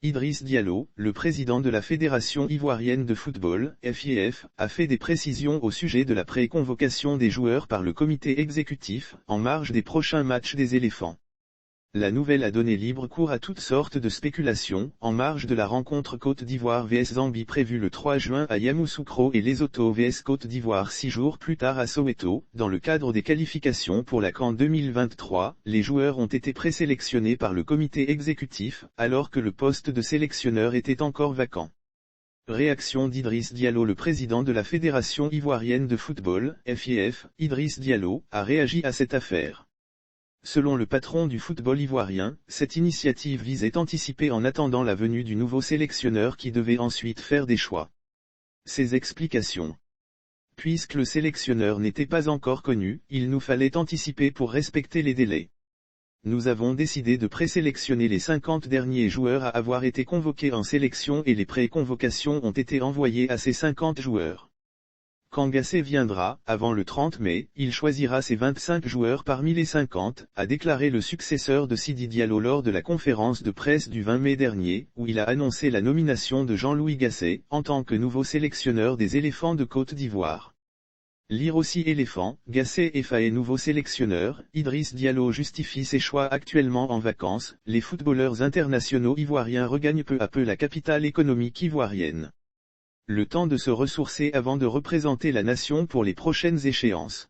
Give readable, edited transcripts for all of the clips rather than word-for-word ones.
Idriss Diallo, le président de la Fédération ivoirienne de football, FIF, a fait des précisions au sujet de la pré-convocation des joueurs par le comité exécutif, en marge des prochains matchs des éléphants. La nouvelle a donné libre cours à toutes sortes de spéculations, en marge de la rencontre Côte d'Ivoire vs Zambie prévue le 3 juin à Yamoussoukro et Lesotho vs Côte d'Ivoire 6 jours plus tard à Soweto. Dans le cadre des qualifications pour la CAN 2023, les joueurs ont été présélectionnés par le comité exécutif, alors que le poste de sélectionneur était encore vacant. Réaction d'Idriss Diallo. Le président de la Fédération ivoirienne de football, FIF, Idriss Diallo, a réagi à cette affaire. Selon le patron du football ivoirien, cette initiative visait anticiper en attendant la venue du nouveau sélectionneur qui devait ensuite faire des choix. Ses explications. Puisque le sélectionneur n'était pas encore connu, il nous fallait anticiper pour respecter les délais. Nous avons décidé de présélectionner les 50 derniers joueurs à avoir été convoqués en sélection et les pré-convocations ont été envoyées à ces 50 joueurs. Quand Gassé viendra, avant le 30 mai, il choisira ses 25 joueurs parmi les 50, a déclaré le successeur de Sidi Diallo lors de la conférence de presse du 20 mai dernier, où il a annoncé la nomination de Jean-Louis Gasset, en tant que nouveau sélectionneur des éléphants de Côte d'Ivoire. Lire aussi éléphant, Gasset et Faé nouveau sélectionneur, Idriss Diallo justifie ses choix actuellement en vacances, les footballeurs internationaux ivoiriens regagnent peu à peu la capitale économique ivoirienne. Le temps de se ressourcer avant de représenter la nation pour les prochaines échéances.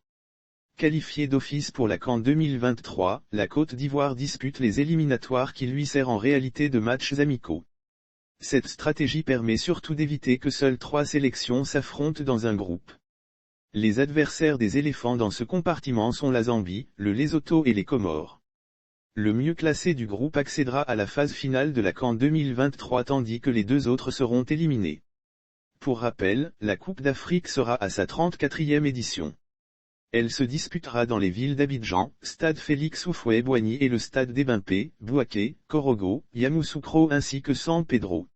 Qualifiée d'office pour la CAN 2023, la Côte d'Ivoire dispute les éliminatoires qui lui servent en réalité de matchs amicaux. Cette stratégie permet surtout d'éviter que seules 3 sélections s'affrontent dans un groupe. Les adversaires des éléphants dans ce compartiment sont la Zambie, le Lesotho et les Comores. Le mieux classé du groupe accédera à la phase finale de la CAN 2023 tandis que les 2 autres seront éliminés. Pour rappel, la Coupe d'Afrique sera à sa 34e édition. Elle se disputera dans les villes d'Abidjan, Stade Félix Houphouët-Boigny et le Stade d'Ebimpé, Bouaké, Korogo, Yamoussoukro ainsi que San Pedro.